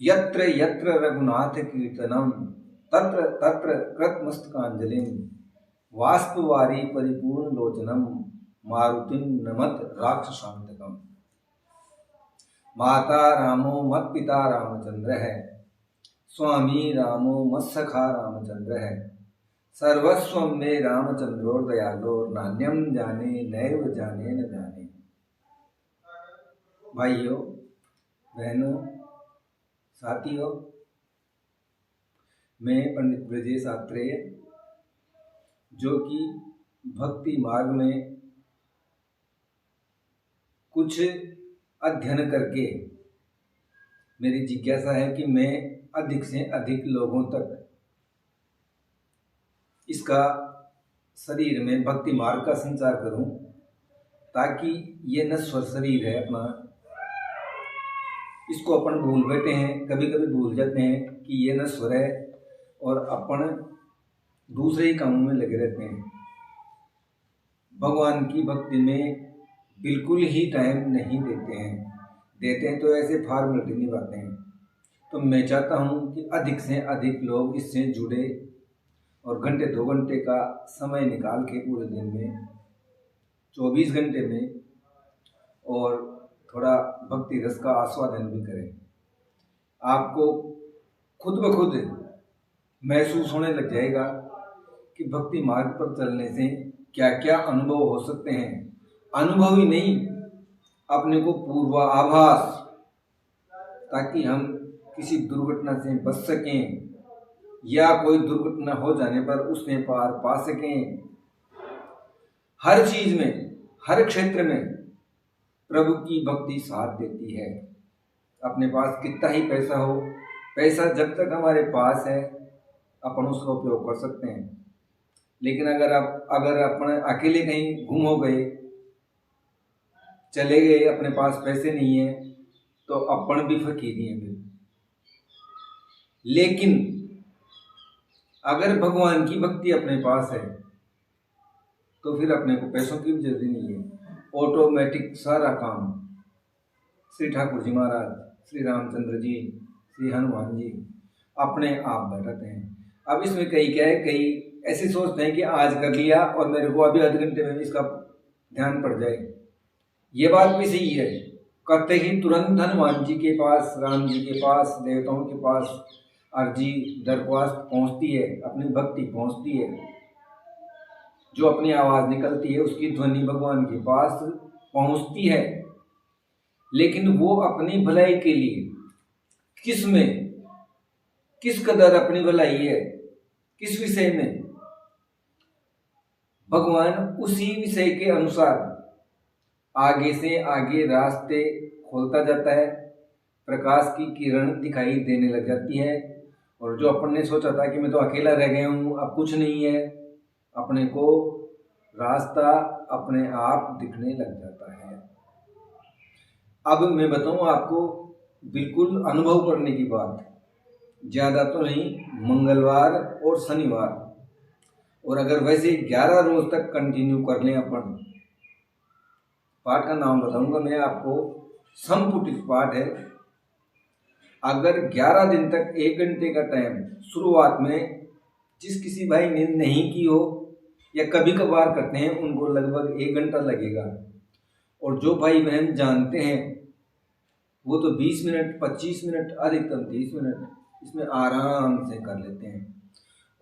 यत्र यत्र रघुनाथ कीर्तनम तत्र तत्र कृतमस्तकांजलिम वाष्पवारी परिपूर्ण लोचनम मारुतिम नमत राक्षसांतकम। माता रामो मत पिता रामचंद्र है, स्वामी रामो मत सखा रामचंद्र है। सर्वस्व में रामचंद्रो दयालो नान्यम जाने नैव जाने न जाने। भाइयों बहनों साथियों, मैं पंडित ब्रजेश आत्रेय, जो कि भक्ति मार्ग में कुछ अध्ययन करके मेरी जिज्ञासा है कि मैं अधिक से अधिक लोगों तक इसका शरीर में भक्ति मार्ग का संचार करूं, ताकि ये नश्वर शरीर है अपना, इसको अपन भूल बैठे हैं, कभी कभी भूल जाते हैं कि ये नश्वर है और अपन दूसरे ही कामों में लगे रहते हैं। भगवान की भक्ति में बिल्कुल ही टाइम नहीं देते हैं तो ऐसे फॉर्मेलिटी निभाते हैं। तो मैं चाहता हूँ कि अधिक से अधिक लोग इससे जुड़े और घंटे 2 घंटे का समय निकाल के पूरे दिन में 24 घंटे में और थोड़ा भक्ति रस का आस्वादन भी करें। आपको खुद ब खुद महसूस होने लग जाएगा कि भक्ति मार्ग पर चलने से क्या क्या अनुभव हो सकते हैं। अनुभव ही नहीं, अपने को पूर्वाभास, ताकि हम किसी दुर्घटना से बच सकें या कोई दुर्घटना हो जाने पर उसमें पार पा सकें। हर चीज में, हर क्षेत्र में प्रभु की भक्ति साथ देती है। अपने पास कितना ही पैसा हो, पैसा जब तक हमारे पास है अपन उसका उपयोग कर सकते हैं, लेकिन अगर अपन अकेले कहीं गुम हो गए, चले गए, अपने पास पैसे नहीं है, तो अपन भी फकीर ही हैं। लेकिन अगर भगवान की भक्ति अपने पास है तो फिर अपने को पैसों की भी जरूरत नहीं है। ऑटोमेटिक सारा काम श्री ठाकुर जी महाराज, श्री रामचंद्र जी, श्री हनुमान जी अपने आप बैठाते हैं। अब इसमें कई क्या है, कई ऐसे सोचते हैं कि आज कर लिया और मेरे को अभी आधे घंटे में इसका ध्यान पड़ जाए। ये बात भी सही है, करते ही तुरंत हनुमान जी के पास, राम जी के पास, देवताओं के पास अर्जी दरख्वास्त पहुंचती है, अपनी भक्ति पहुंचती है, जो अपनी आवाज निकलती है उसकी ध्वनि भगवान के पास पहुंचती है। लेकिन वो अपनी भलाई के लिए किस कदर अपनी भलाई है, किस विषय में, भगवान उसी विषय के अनुसार आगे से आगे रास्ते खोलता जाता है, प्रकाश की किरण दिखाई देने लग जाती है। और जो अपन ने सोचा था कि मैं तो अकेला रह गया हूँ, अब कुछ नहीं है, अपने को रास्ता अपने आप दिखने लग जाता है। अब मैं बताऊं आपको बिल्कुल अनुभव करने की बात, ज़्यादा तो नहीं, मंगलवार और शनिवार, और अगर वैसे 11 रोज तक कंटिन्यू कर लें अपन, पाठ का नाम बताऊंगा मैं आपको, संपुटित पाठ है। अगर 11 दिन तक 1 घंटे का टाइम, शुरुआत में जिस किसी भाई ने नहीं की हो या कभी कभार करते हैं उनको लगभग 1 घंटा लगेगा, और जो भाई बहन जानते हैं वो तो 20 मिनट, 25 मिनट, अधिकतम 30 मिनट इसमें आराम से कर लेते हैं।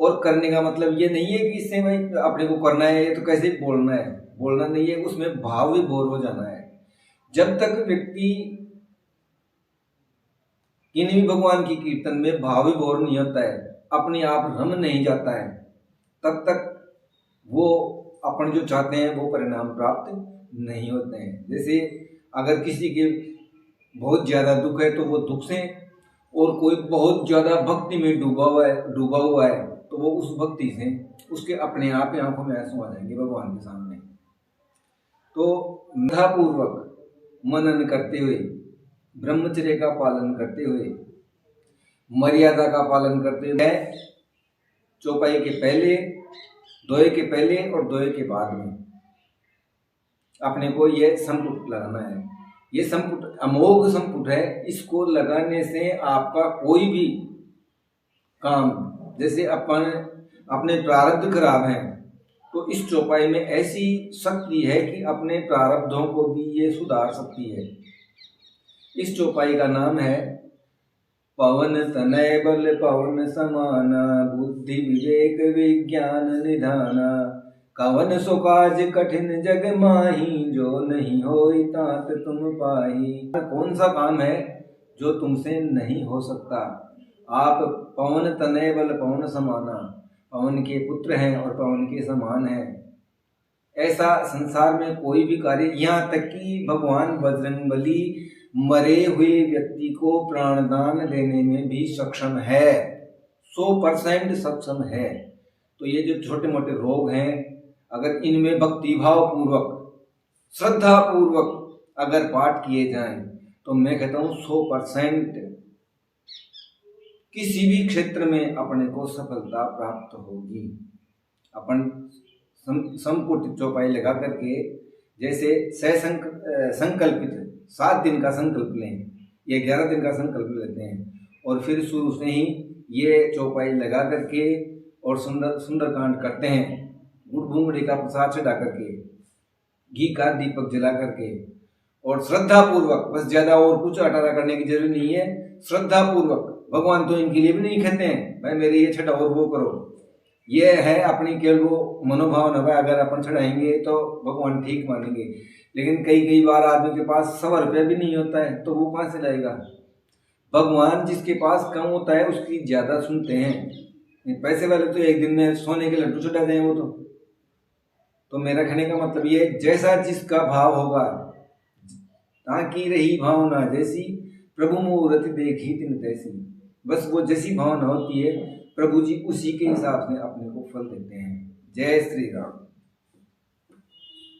और करने का मतलब ये नहीं है कि इससे भाई अपने को करना है, ये तो कैसे बोलना है, बोलना नहीं है, उसमें भाव भी बोर हो जाना है। जब तक व्यक्ति इन्हीं भगवान की कीर्तन में भाव भी बोर नहीं होता है, अपने आप रम नहीं जाता है, तब तक वो अपन जो चाहते हैं वो परिणाम प्राप्त नहीं होते हैं। जैसे अगर किसी के बहुत ज़्यादा दुख है तो वो दुख से, और कोई बहुत ज़्यादा भक्ति में डूबा हुआ है तो वो उस भक्ति से उसके अपने आप ही आंखों में आंसू आ जाएंगे भगवान के सामने। तो मेधापूर्वक मनन करते हुए, ब्रह्मचर्य का पालन करते हुए, मर्यादा का पालन करते हुए, चौपाई के पहले, दोहे के पहले और दोहे के बाद में अपने को ये संपुट लगाना है। ये संपुट अमोघ संपुट है। इसको लगाने से आपका कोई भी काम, जैसे अपन अपने प्रारब्ध खराब हैं तो इस चौपाई में ऐसी शक्ति है कि अपने प्रारब्धों को भी ये सुधार सकती है। इस चौपाई का नाम है पवन तनय बल पवन समाना, बुद्धि विवेक विज्ञान निधाना, कवन सो काज कठिन जग माही, जो नहीं होई तात तुम पाही। कौन सा काम है जो तुमसे नहीं हो सकता? आप पवन तनय बल पवन समाना, पवन के पुत्र हैं और पवन के समान हैं। ऐसा संसार में कोई भी कार्य, यहाँ तक कि भगवान बजरंगबली मरे हुए व्यक्ति को प्राणदान देने में भी सक्षम है, 100% सक्षम है। तो ये जो छोटे मोटे रोग हैं, अगर इनमें भक्तिभाव पूर्वक श्रद्धा पूर्वक अगर पाठ किए जाएं तो मैं कहता हूँ 100% किसी भी क्षेत्र में अपने को सफलता प्राप्त होगी। अपन संपुट चौपाई लगा करके जैसे संकल्पित 7 दिन का संकल्प लें या 11 दिन का संकल्प लेते हैं और फिर शुरू से ही ये चौपाई लगा करके और सुंदरकांड करते हैं, गुड़ भूंगड़ी का प्रसाद चढ़ा करके, घी का दीपक जला करके और श्रद्धा पूर्वक, बस ज्यादा और कुछ अटारा करने की जरूरत नहीं है, श्रद्धा पूर्वक। भगवान तो इनके लिए भी नहीं कहते हैं भाई मेरे ये छठा और वो करो, ये है अपनी केवल वो मनोभाव न, अगर अपन चढ़ाएंगे तो भगवान ठीक मानेंगे। लेकिन कई बार आदमी के पास 100 रुपया भी नहीं होता है तो वो कहाँ से लाएगा? भगवान जिसके पास कम होता है उसकी ज्यादा सुनते हैं। पैसे वाले तो एक दिन में सोने के लड्डू चढ़ा दें वो तो मेरा कहने का मतलब ये, जैसा जिसका भाव होगा, ताकि रही भावना जैसी, प्रभु मूर्ति देखी तिन तैसी। बस वो जैसी भावना होती है प्रभु जी उसी के हिसाब से अपने को फल देते हैं। जय श्री राम।